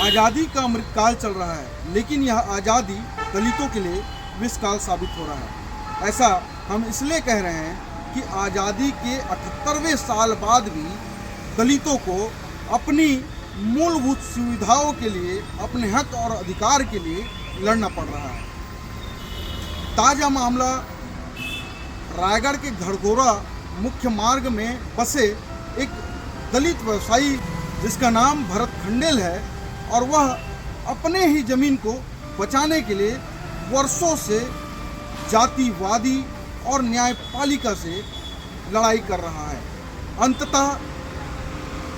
आज़ादी का अमृतकाल चल रहा है, लेकिन यह आज़ादी दलितों के लिए विषकाल साबित हो रहा है। ऐसा हम इसलिए कह रहे हैं कि आज़ादी के 78वें साल बाद भी दलितों को अपनी मूलभूत सुविधाओं के लिए, अपने हक और अधिकार के लिए लड़ना पड़ रहा है। ताज़ा मामला रायगढ़ के घड़घोरा मुख्य मार्ग में बसे एक दलित व्यवसायी जिसका नाम भरत खंडेल है, और वह अपने ही ज़मीन को बचाने के लिए वर्षों से जातिवादी और न्यायपालिका से लड़ाई कर रहा है। अंततः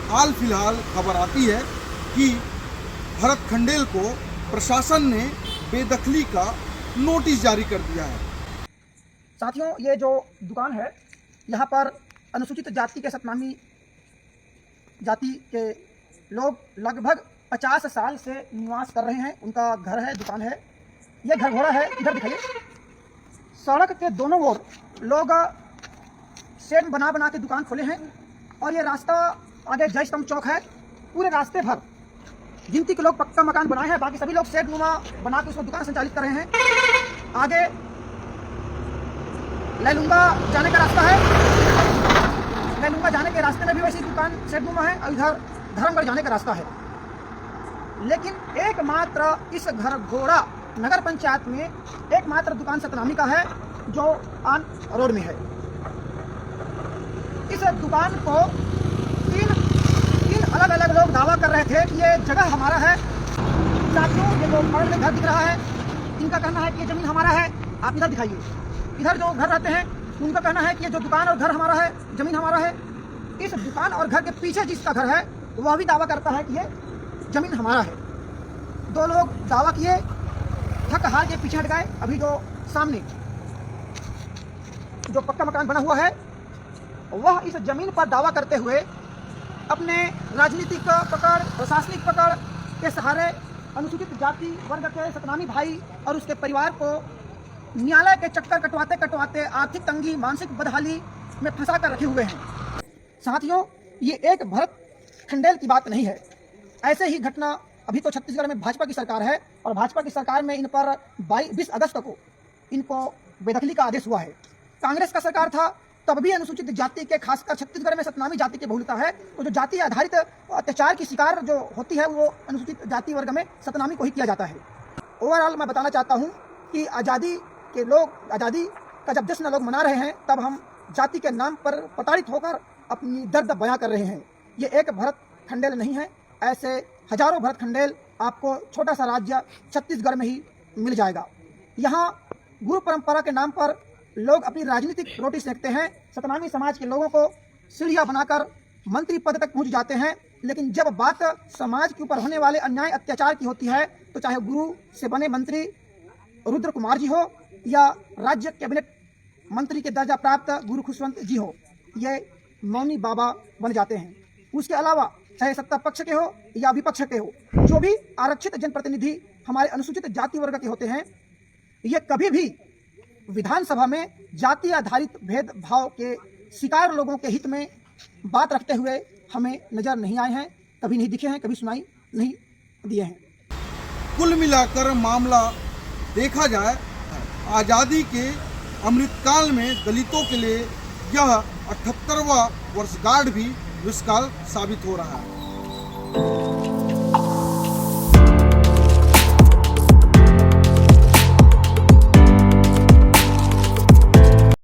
हाल फिलहाल खबर आती है कि भरत खंडेल को प्रशासन ने बेदखली का नोटिस जारी कर दिया है। साथियों, ये जो दुकान है, यहाँ पर अनुसूचित जाति के सतनामी जाति के लोग लगभग 50 साल से निवास कर रहे हैं। उनका घर है, दुकान है। ये घड़घोरा है, इधर दिखाइए। सड़क के दोनों ओर लोग शेड बना बना के दुकान खोले हैं, और ये रास्ता आगे जय स्तंभ चौक है। पूरे रास्ते भर गिनती के लोग पक्का मकान बनाए हैं, बाकी सभी लोग शेड नुमा बना के उसमें दुकान संचालित कर रहे हैं। आगे लैलूंगा जाने का रास्ता है, लैलूंगा जाने के रास्ते में भी वैसी दुकान शेड नुमा है, और इधर धर्मगढ़ जाने का रास्ता है। लेकिन एकमात्र इस घड़घोरा नगर पंचायत में एकमात्र दुकान सतनामी का है, जो ऑन रोड में है। इस दुकान को तीन अलग अलग लोग दावा कर रहे थे कि ये जगह हमारा है। साथियों, ये जो बगल में घर दिख रहा है, इनका कहना है कि ये जमीन हमारा है। आप इधर दिखाइए, इधर जो घर रहते हैं उनका कहना है कि ये जो दुकान और घर हमारा है, जमीन हमारा है। इस दुकान और घर के पीछे जिसका घर है, वह भी दावा करता है कि ये जमीन हमारा है। दो लोग दावा किए, थक हार के पीछे हट गए। अभी जो सामने जो पक्का मकान बना हुआ है, वह इस जमीन पर दावा करते हुए अपने राजनीतिक पकड़, प्रशासनिक पकड़ के सहारे अनुसूचित जाति वर्ग के सतनामी भाई और उसके परिवार को न्यायालय के चक्कर कटवाते कटवाते आर्थिक तंगी, मानसिक बदहाली में फंसा कर रखे हुए हैं। साथियों, ये एक भरत खंडेल की बात नहीं है। ऐसे ही घटना अभी तो छत्तीसगढ़ में भाजपा की सरकार है, और भाजपा की सरकार में इन पर 20 अगस्त को इनको बेदखली का आदेश हुआ है। कांग्रेस का सरकार था, तब भी अनुसूचित जाति के, खासकर छत्तीसगढ़ में सतनामी जाति की बहुलता है, तो जो जाति आधारित अत्याचार की शिकार जो होती है, वो अनुसूचित जाति वर्ग में सतनामी को ही किया जाता है। ओवरऑल मैं बताना चाहता हूँ कि आज़ादी के लोग, आज़ादी का जब जश्न लोग मना रहे हैं, तब हम जाति के नाम पर प्रताड़ित होकर अपनी दर्द बयां कर रहे हैं। ये एक भरत खंडेल नहीं है, ऐसे हजारों भरत खंडेल आपको छोटा सा राज्य छत्तीसगढ़ में ही मिल जाएगा। यहाँ गुरु परंपरा के नाम पर लोग अपनी राजनीतिक रोटी सेकते हैं। सतनामी समाज के लोगों को सीढ़ियाँ बनाकर मंत्री पद तक पहुँच जाते हैं, लेकिन जब बात समाज के ऊपर होने वाले अन्याय अत्याचार की होती है, तो चाहे गुरु से बने मंत्री रुद्र कुमार जी हो या राज्य कैबिनेट मंत्री के दर्जा प्राप्त गुरु खुशवंत जी हो, ये मौनी बाबा बन जाते हैं। उसके अलावा चाहे सत्ता पक्ष के हो या विपक्ष के हो, जो भी आरक्षित जनप्रतिनिधि हमारे अनुसूचित जाति वर्ग के होते हैं, ये कभी भी विधानसभा में जाति आधारित भेदभाव के शिकार लोगों के हित में बात रखते हुए हमें नजर नहीं आए हैं, कभी नहीं दिखे हैं, कभी सुनाई नहीं दिए हैं। कुल मिलाकर मामला देखा जाए, आज़ादी के अमृतकाल में दलितों के लिए यह 78वां वर्षगांठ भी विषकाल साबित हो रहा है।